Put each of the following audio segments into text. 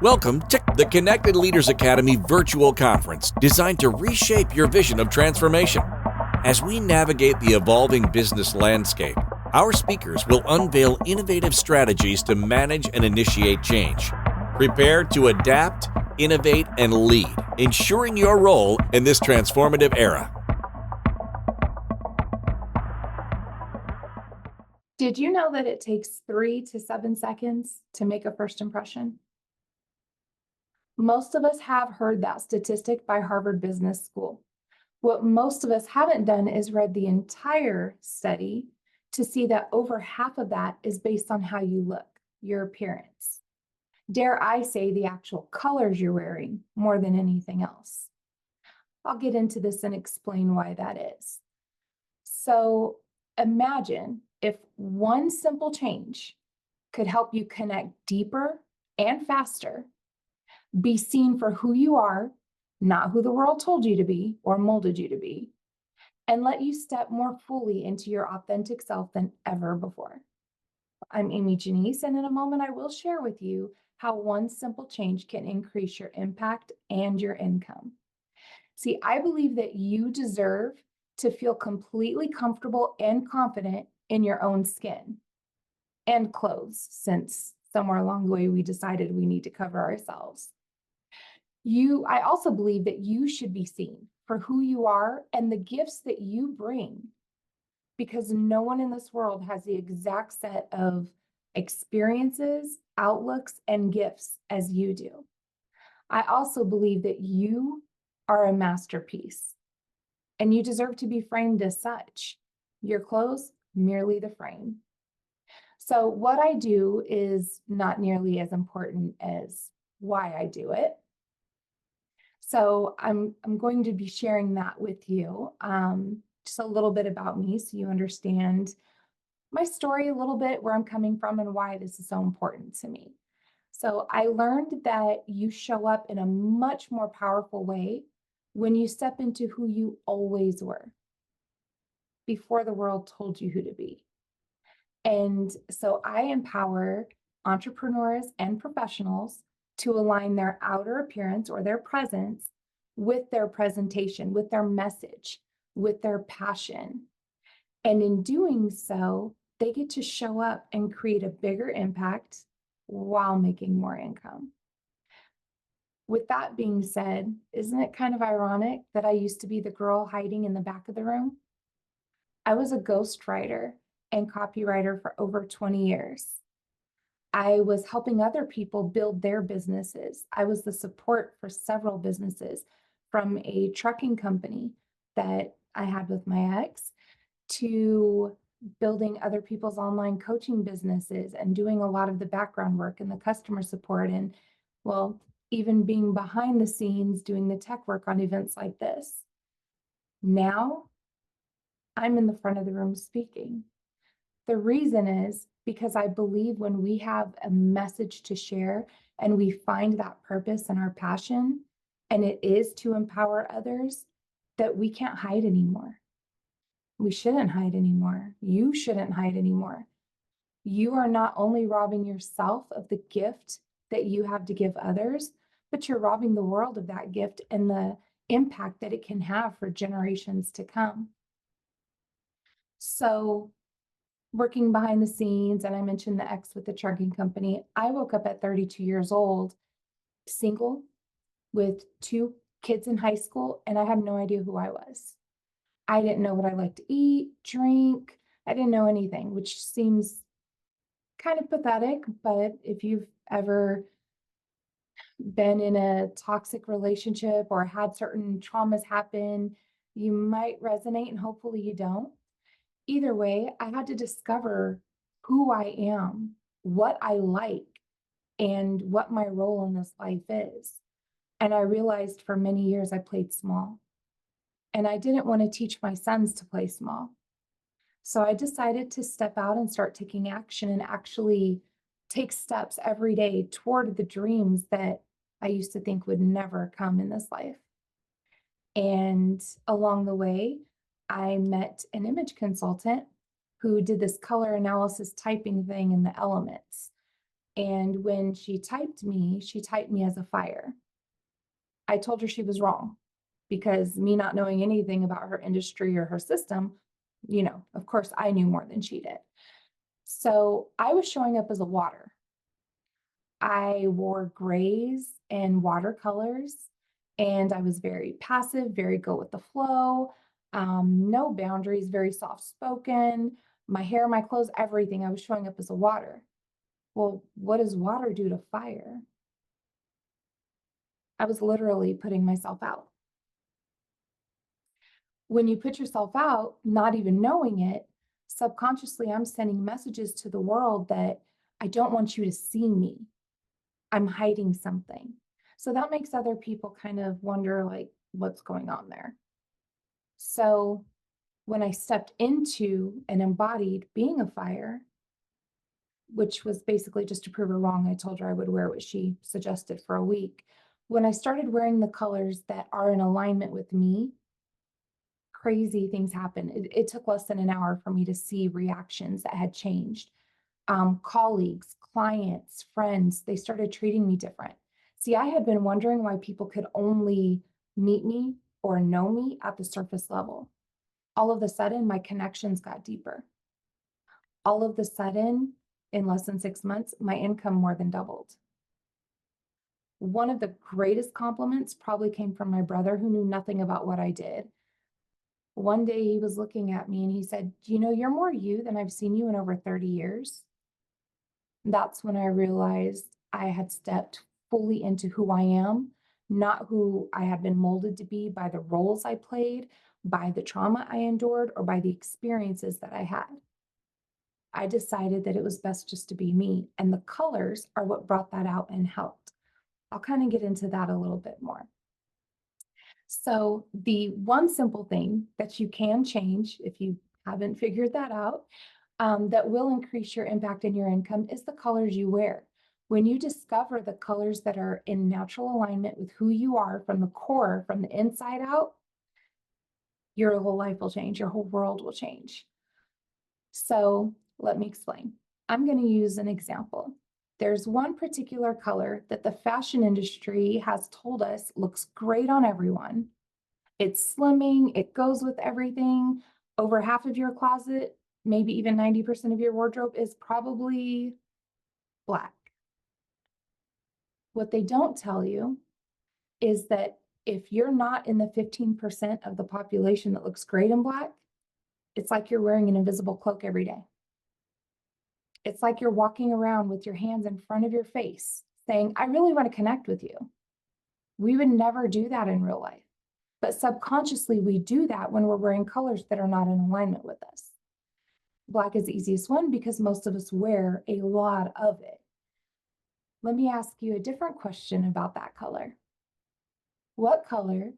Welcome to the Connected Leaders Academy virtual conference designed to reshape your vision of transformation. As we navigate the evolving business landscape, our speakers will unveil innovative strategies to manage and initiate change. Prepare to adapt, innovate, and lead, ensuring your role in this transformative era. Did you know that it takes 3 to 7 seconds to make a first impression? Most of us have heard that statistic by Harvard Business School. What most of us haven't done is read the entire study to see that over half of that is based on how you look, your appearance. Dare I say the actual colors you're wearing more than anything else. I'll get into this and explain why that is. So imagine if one simple change could help you connect deeper and faster, be seen for who you are, not who the world told you to be or molded you to be, and let you step more fully into your authentic self than ever before. I'm Amy Janece, and in a moment I will share with you how one simple change can increase your impact and your income. See, I believe that you deserve to feel completely comfortable and confident in your own skin and clothes, since somewhere along the way we decided we need to cover ourselves. I also believe that you should be seen for who you are and the gifts that you bring, because no one in this world has the exact set of experiences, outlooks, and gifts as you do. I also believe that you are a masterpiece and you deserve to be framed as such. Your clothes, merely the frame. So what I do is not nearly as important as why I do it. So I'm going to be sharing that with you, just a little bit about me so you understand my story a little bit, where I'm coming from and why this is so important to me. So I learned that you show up in a much more powerful way when you step into who you always were before the world told you who to be. And so I empower entrepreneurs and professionals to align their outer appearance or their presence with their presentation, with their message, with their passion. And in doing so, they get to show up and create a bigger impact while making more income. With that being said, isn't it kind of ironic that I used to be the girl hiding in the back of the room? I was a ghostwriter and copywriter for over 20 years. I was helping other people build their businesses. I was the support for several businesses, from a trucking company that I had with my ex to building other people's online coaching businesses and doing a lot of the background work and the customer support, and well, even being behind the scenes doing the tech work on events like this. Now I'm in the front of the room speaking. The reason is because I believe when we have a message to share and we find that purpose and our passion, and it is to empower others, that we can't hide anymore. We shouldn't hide anymore. You shouldn't hide anymore. You are not only robbing yourself of the gift that you have to give others, but you're robbing the world of that gift and the impact that it can have for generations to come. So, working behind the scenes, and I mentioned the ex with the trucking company, I woke up at 32 years old, single, with 2 kids in high school, and I had no idea who I was. I didn't know what I liked to eat, drink. I didn't know anything, which seems kind of pathetic, but if you've ever been in a toxic relationship or had certain traumas happen, you might resonate, and hopefully you don't. Either way, I had to discover who I am, what I like, and what my role in this life is. And I realized for many years I played small. And I didn't want to teach my sons to play small. So I decided to step out and start taking action and actually take steps every day toward the dreams that I used to think would never come in this life. And along the way, I met an image consultant who did this color analysis typing thing in the elements. And when she typed me as a fire. I told her she was wrong because me not knowing anything about her industry or her system, of course I knew more than she did. So I was showing up as a water. I wore grays and watercolors, and I was very passive, very go with the flow, no boundaries, very soft spoken. My hair, my clothes, everything. I was showing up as a water. Well, what does water do to fire? I was literally putting myself out. When you put yourself out, not even knowing it, subconsciously, I'm sending messages to the world that I don't want you to see me. I'm hiding something. So that makes other people kind of wonder, like, what's going on there? So when I stepped into and embodied being a fire, which was basically just to prove her wrong, I told her I would wear what she suggested for a week. When I started wearing the colors that are in alignment with me, crazy things happened. It took less than an hour for me to see reactions that had changed. Colleagues, clients, friends, they started treating me different. See, I had been wondering why people could only meet me or know me at the surface level. All of a sudden, my connections got deeper. All of a sudden, in less than 6 months, my income more than doubled. One of the greatest compliments probably came from my brother, who knew nothing about what I did. One day he was looking at me and he said, you're more you than I've seen you in over 30 years. That's when I realized I had stepped fully into who I am, not who I had been molded to be by the roles I played, by the trauma I endured, or by the experiences that I had. I decided that it was best just to be me, and the colors are what brought that out and helped. I'll kind of get into that a little bit more. So the one simple thing that you can change, if you haven't figured that out, that will increase your impact and your income is the colors you wear. When you discover the colors that are in natural alignment with who you are from the core, from the inside out, your whole life will change, your whole world will change. So let me explain. I'm going to use an example. There's one particular color that the fashion industry has told us looks great on everyone. It's slimming, it goes with everything. Over half of your closet, maybe even 90% of your wardrobe is probably black. What they don't tell you is that if you're not in the 15% of the population that looks great in black, it's like you're wearing an invisible cloak every day. It's like you're walking around with your hands in front of your face saying, I really want to connect with you. We would never do that in real life. But subconsciously, we do that when we're wearing colors that are not in alignment with us. Black is the easiest one because most of us wear a lot of it. Let me ask you a different question about that color. What color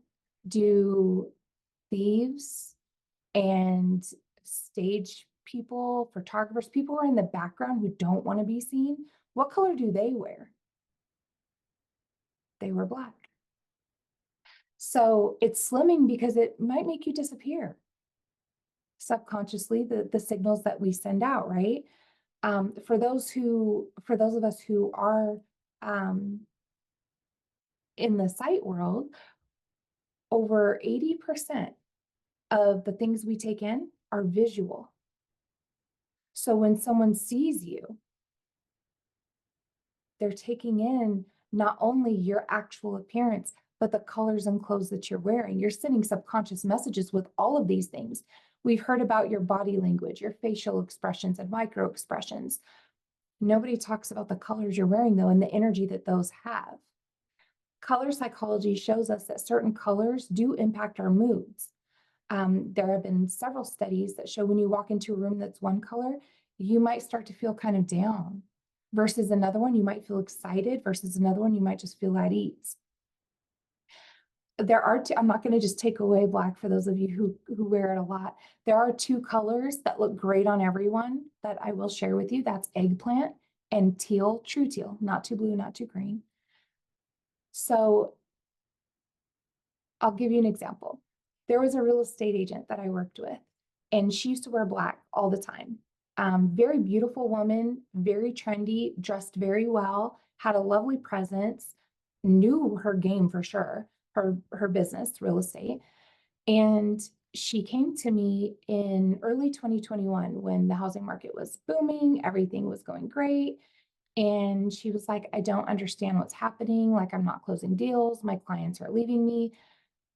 do thieves and stage people, photographers, people who are in the background who don't want to be seen, what color do they wear? They wear black. So it's slimming because it might make you disappear. Subconsciously, the signals that we send out, right? For those of us who are in the sight world, over 80% of the things we take in are visual. So when someone sees you, they're taking in not only your actual appearance, but the colors and clothes that you're wearing. You're sending subconscious messages with all of these things. We've heard about your body language, your facial expressions and micro expressions. Nobody talks about the colors you're wearing, though, and the energy that those have. Color psychology shows us that certain colors do impact our moods. There have been several studies that show when you walk into a room that's one color, you might start to feel kind of down, versus another one, you might feel excited, versus another one, you might just feel at ease. There are two, I'm not going to just take away black for those of you who wear it a lot. There are two colors that look great on everyone that I will share with you. That's eggplant and teal, true teal, not too blue, not too green. So I'll give you an example. There was a real estate agent that I worked with, and she used to wear black all the time. Very beautiful woman, very trendy, dressed very well, had a lovely presence, knew her game for sure, her business, real estate. And she came to me in early 2021 when the housing market was booming, everything was going great. And she was like, I don't understand what's happening. Like, I'm not closing deals. My clients are leaving me.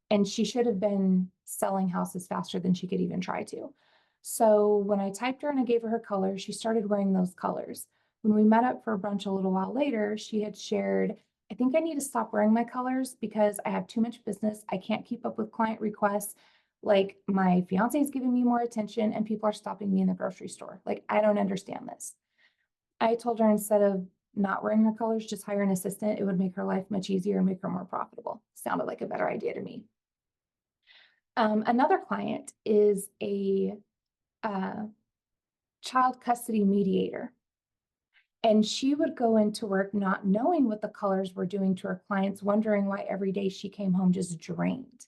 And she should have been selling houses faster than she could even try to. So when I typed her and I gave her colors, she started wearing those colors. When we met up for brunch a little while later, she had shared, I think I need to stop wearing my colors because I have too much business. I can't keep up with client requests. Like, my fiance is giving me more attention and people are stopping me in the grocery store. Like, I don't understand this. I told her instead of not wearing her colors, just hire an assistant. It would make her life much easier and make her more profitable. Sounded like a better idea to me. Another client is a uh, child custody mediator. And she would go into work not knowing what the colors were doing to her clients, wondering why every day she came home just drained.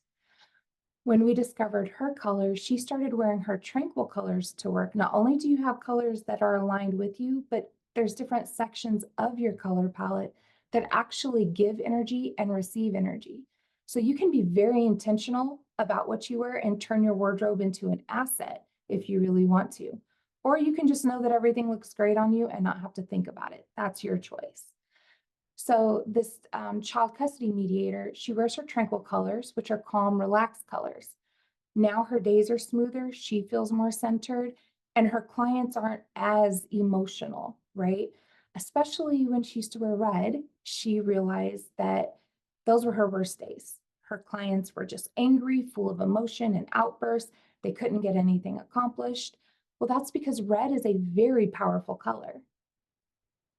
When we discovered her colors, she started wearing her tranquil colors to work. Not only do you have colors that are aligned with you, but there's different sections of your color palette that actually give energy and receive energy. So you can be very intentional about what you wear and turn your wardrobe into an asset if you really want to. Or you can just know that everything looks great on you and not have to think about it. That's your choice. So this child custody mediator, she wears her tranquil colors, which are calm, relaxed colors. Now her days are smoother, she feels more centered, and her clients aren't as emotional, right? Especially when she used to wear red, she realized that those were her worst days. Her clients were just angry, full of emotion and outbursts. They couldn't get anything accomplished. Well, that's because red is a very powerful color.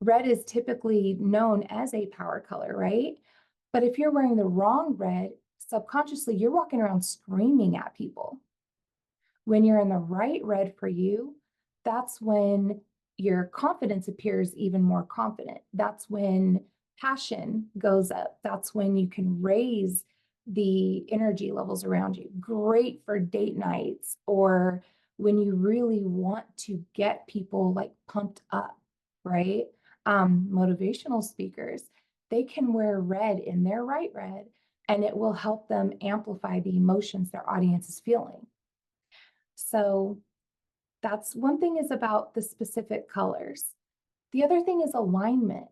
Red is typically known as a power color, right? But if you're wearing the wrong red, subconsciously, you're walking around screaming at people. When you're in the right red for you, that's when your confidence appears even more confident. That's when passion goes up. That's when you can raise the energy levels around you. Great for date nights or when you really want to get people like pumped up, right? Motivational speakers, they can wear red in their right red and it will help them amplify the emotions their audience is feeling. So that's one thing is about the specific colors. The other thing is alignment.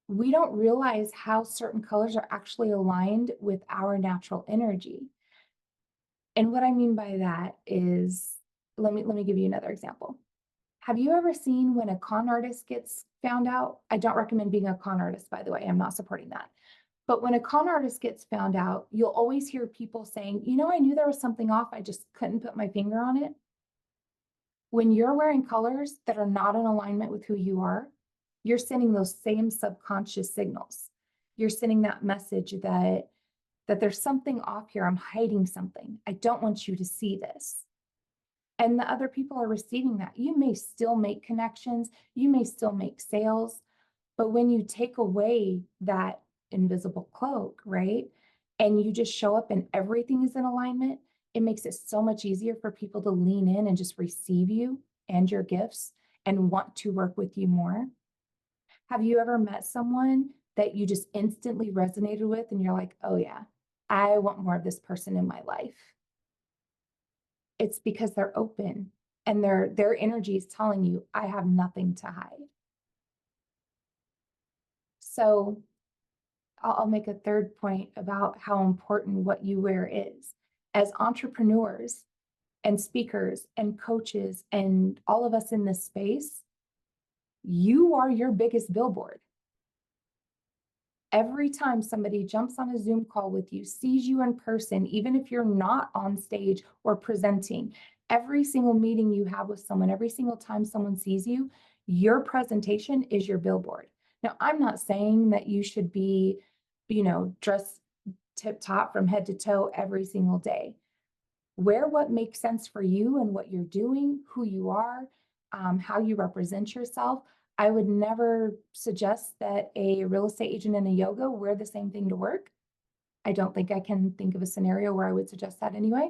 We don't realize how certain colors are actually aligned with our natural energy. And what I mean by that is, let me give you another example. Have you ever seen when a con artist gets found out? I don't recommend being a con artist, by the way. I'm not supporting that. But when a con artist gets found out, you'll always hear people saying, you know, I knew there was something off. I just couldn't put my finger on it. When you're wearing colors that are not in alignment with who you are, you're sending those same subconscious signals. You're sending that message that there's something off here. I'm hiding something. I don't want you to see this. And the other people are receiving that. You may still make connections, you may still make sales, but when you take away that invisible cloak, right? And you just show up and everything is in alignment, it makes it so much easier for people to lean in and just receive you and your gifts and want to work with you more. Have you ever met someone that you just instantly resonated with and you're like, oh yeah, I want more of this person in my life? It's because they're open and their energy is telling you, I have nothing to hide. So I'll make a third point about how important what you wear is. As entrepreneurs and speakers and coaches and all of us in this space, you are your biggest billboard. Every time somebody jumps on a Zoom call with you, sees you in person, even if you're not on stage or presenting, every single meeting you have with someone, every single time someone sees you, your presentation is your billboard. Now, I'm not saying that you should be, dressed tip top from head to toe every single day. Wear what makes sense for you and what you're doing, who you are, how you represent yourself. I would never suggest that a real estate agent and a yoga wear the same thing to work. I don't think I can think of a scenario where I would suggest that anyway.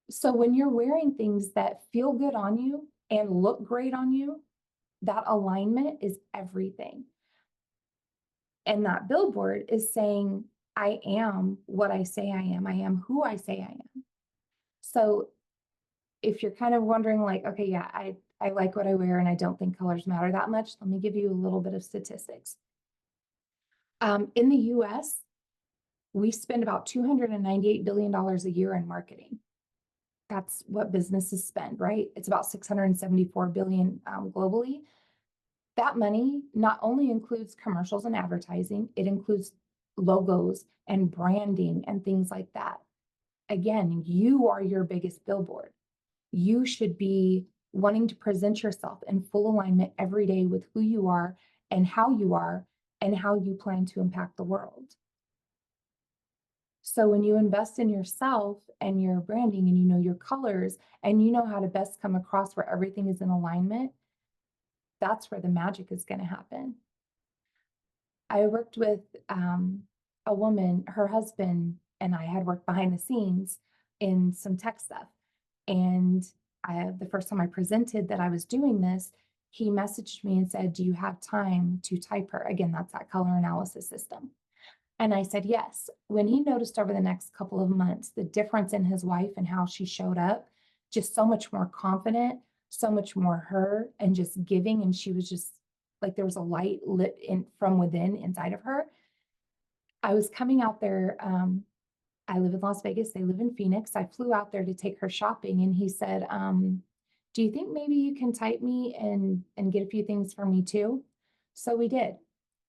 So when you're wearing things that feel good on you, and look great on you, that alignment is everything. And that billboard is saying, I am what I say I am. I am who I say I am. So if you're kind of wondering like, okay, yeah, I like what I wear and I don't think colors matter that much, let me give you a little bit of statistics. In the US, we spend about $298 billion a year in marketing. That's what businesses spend, right? It's about 674 billion globally. That money not only includes commercials and advertising, it includes logos and branding and things like that. Again, you are your biggest billboard. You should be wanting to present yourself in full alignment every day with who you are and how you plan to impact the world. So when you invest in yourself and your branding and you know your colors and you know how to best come across where everything is in alignment, that's where the magic is going to happen. I worked with a woman, her husband and I had worked behind the scenes in some tech stuff. And the first time I presented that I was doing this, he messaged me and said, do you have time to type her? Again, that's that color analysis system. And I said, yes. When he noticed over the next couple of months, the difference in his wife and how she showed up, just so much more confident, so much more her and just giving. And she was just like, there was a light lit in from within inside of her. I was coming out there. I live in Las Vegas. They live in Phoenix. I flew out there to take her shopping. And he said, do you think maybe you can type me and get a few things for me too? So we did.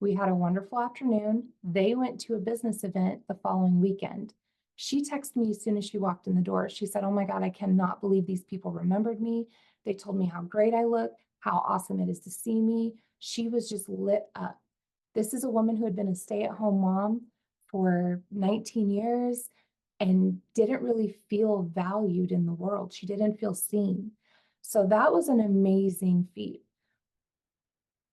We had a wonderful afternoon. They went to a business event the following weekend. She texted me as soon as she walked in the door. She said, oh my God, I cannot believe these people remembered me. They told me how great I look, how awesome it is to see me. She was just lit up. This is a woman who had been a stay-at-home mom for 19 years and didn't really feel valued in the world. She didn't feel seen. So that was an amazing feat.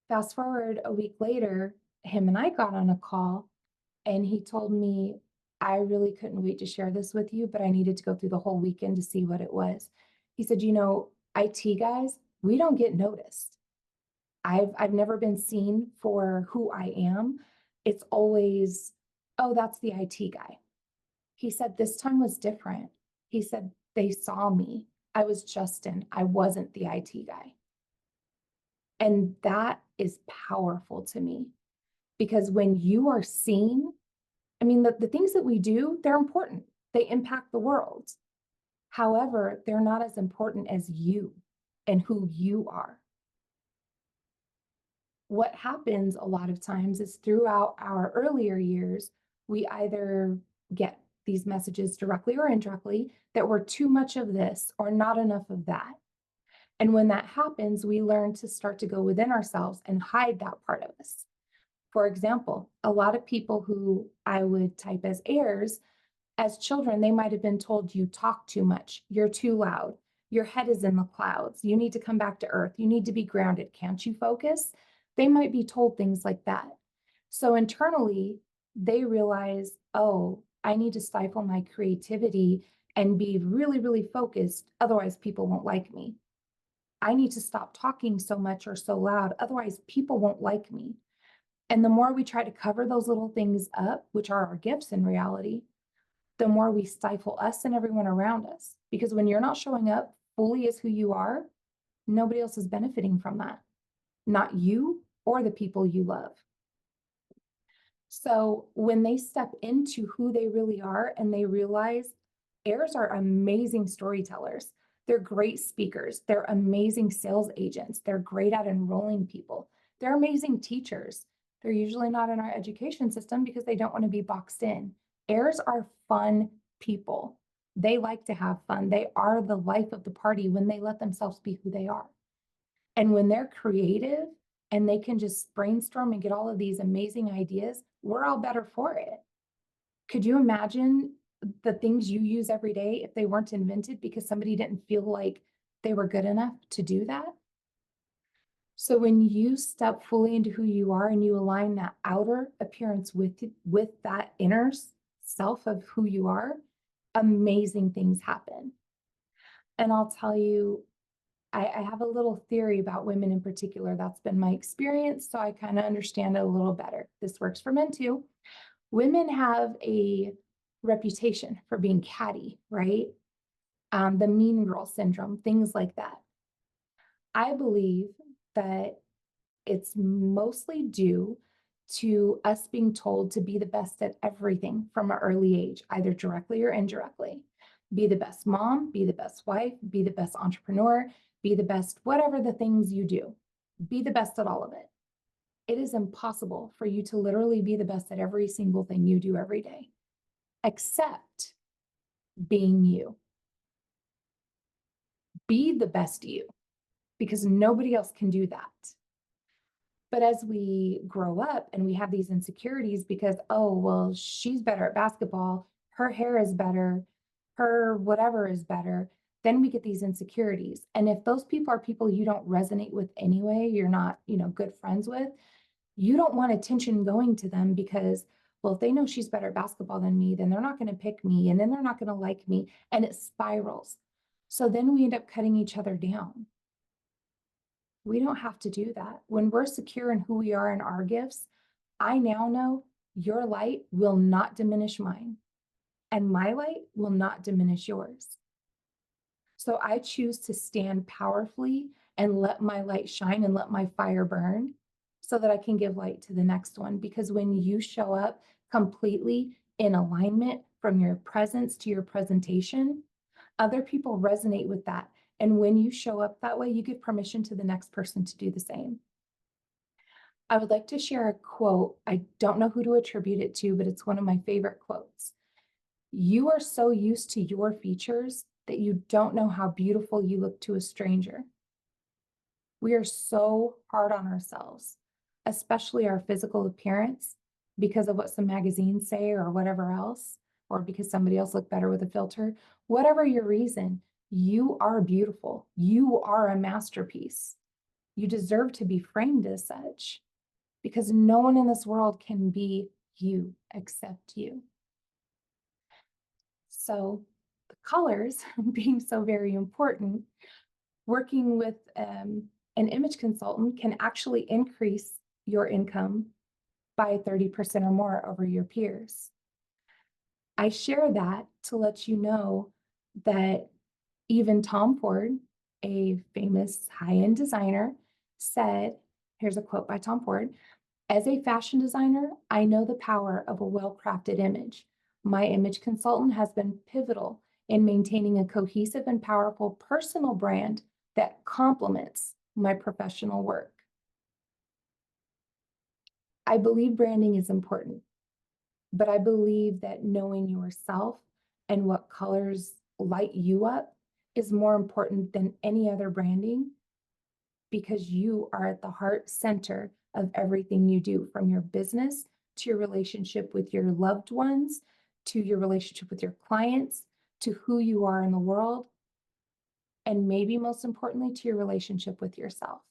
Fast forward a week later, him and I got on a call and he told me, I really couldn't wait to share this with you, but I needed to go through the whole weekend to see what it was. He said, you know, IT guys, we don't get noticed. I've never been seen for who I am. It's always, oh, that's the IT guy. He said, this time was different. He said, they saw me. I was Justin. I wasn't the IT guy. And that is powerful to me because when you are seen, I mean, the things that we do, they're important. They impact the world. However, they're not as important as you and who you are. What happens a lot of times is throughout our earlier years, we either get these messages directly or indirectly that we're too much of this or not enough of that. And when that happens, we learn to start to go within ourselves and hide that part of us. For example, a lot of people who I would type as heirs, as children, they might have been told you talk too much, you're too loud, your head is in the clouds, you need to come back to earth, you need to be grounded, can't you focus? They might be told things like that. So internally, they realize, oh, I need to stifle my creativity and be really, really focused, otherwise people won't like me. I need to stop talking so much or so loud, otherwise people won't like me. And the more we try to cover those little things up, which are our gifts in reality, the more we stifle us and everyone around us. Because when you're not showing up fully as who you are, nobody else is benefiting from that. Not you or the people you love. So when they step into who they really are and they realize heirs are amazing storytellers. They're great speakers. They're amazing sales agents. They're great at enrolling people. They're amazing teachers. They're usually not in our education system because they don't want to be boxed in. Heirs are fun people. They like to have fun. They are the life of the party when they let themselves be who they are. And when they're creative and they can just brainstorm and get all of these amazing ideas, we're all better for it. Could you imagine the things you use every day if they weren't invented because somebody didn't feel like they were good enough to do that? So when you step fully into who you are and you align that outer appearance with that inner self of who you are, amazing things happen. And I'll tell you, I have a little theory about women in particular. That's been my experience, so I kind of understand it a little better. This works for men too. Women have a reputation for being catty, right? The mean girl syndrome, things like that. I believe that it's mostly due to us being told to be the best at everything from an early age, either directly or indirectly. Be the best mom, be the best wife, be the best entrepreneur, be the best, whatever the things you do, be the best at all of it. It is impossible for you to literally be the best at every single thing you do every day, except being you. Be the best you, because nobody else can do that. But as we grow up and we have these insecurities because, oh, well, she's better at basketball, her hair is better, her whatever is better, then we get these insecurities. And if those people are people you don't resonate with anyway, you're not, good friends with, you don't want attention going to them because, well, if they know she's better at basketball than me, then they're not going to pick me and then they're not going to like me, and it spirals. So then we end up cutting each other down. We don't have to do that. When we're secure in who we are and our gifts, I now know your light will not diminish mine, and my light will not diminish yours. So I choose to stand powerfully and let my light shine and let my fire burn so that I can give light to the next one. Because when you show up completely in alignment from your presence to your presentation, other people resonate with that. And when you show up that way, you give permission to the next person to do the same. I would like to share a quote. I don't know who to attribute it to, but it's one of my favorite quotes. You are so used to your features that you don't know how beautiful you look to a stranger. We are so hard on ourselves, especially our physical appearance, because of what some magazines say or whatever else, or because somebody else looked better with a filter. Whatever your reason, you are beautiful. You are a masterpiece. You deserve to be framed as such, because no one in this world can be you except you. So the colors being so very important, working with an image consultant can actually increase your income by 30% or more over your peers. I share that to let you know that even Tom Ford, a famous high-end designer, said, here's a quote by Tom Ford, "As a fashion designer, I know the power of a well-crafted image. My image consultant has been pivotal in maintaining a cohesive and powerful personal brand that complements my professional work." I believe branding is important, but I believe that knowing yourself and what colors light you up is more important than any other branding, because you are at the heart center of everything you do, from your business to your relationship with your loved ones, to your relationship with your clients, to who you are in the world, and maybe most importantly, to your relationship with yourself.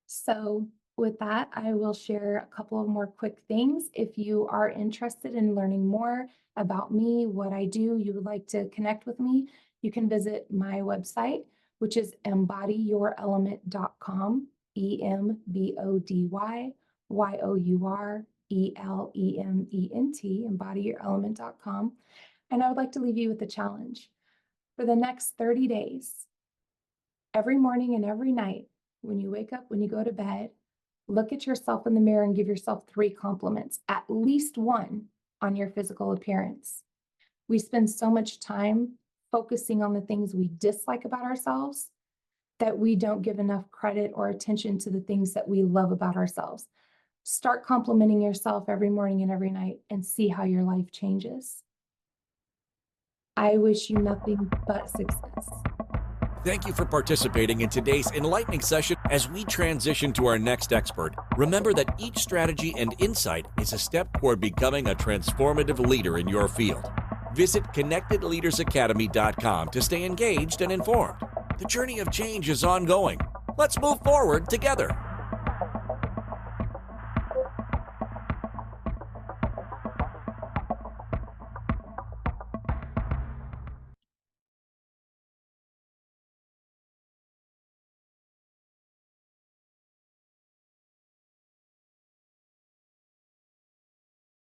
So with that, I will share a couple of more quick things. If you are interested in learning more about me, what I do, you would like to connect with me, you can visit my website, which is embodyyourelement.com, EMBODYYOURELEMENT, embodyyourelement.com. And I would like to leave you with a challenge. For the next 30 days, every morning and every night, when you wake up, when you go to bed, look at yourself in the mirror and give yourself 3 compliments, at least one on your physical appearance. We spend so much time focusing on the things we dislike about ourselves that we don't give enough credit or attention to the things that we love about ourselves. Start complimenting yourself every morning and every night and see how your life changes. I wish you nothing but success. Thank you for participating in today's enlightening session. As we transition to our next expert, remember that each strategy and insight is a step toward becoming a transformative leader in your field. Visit connectedleadersacademy.com to stay engaged and informed. The journey of change is ongoing. Let's move forward together.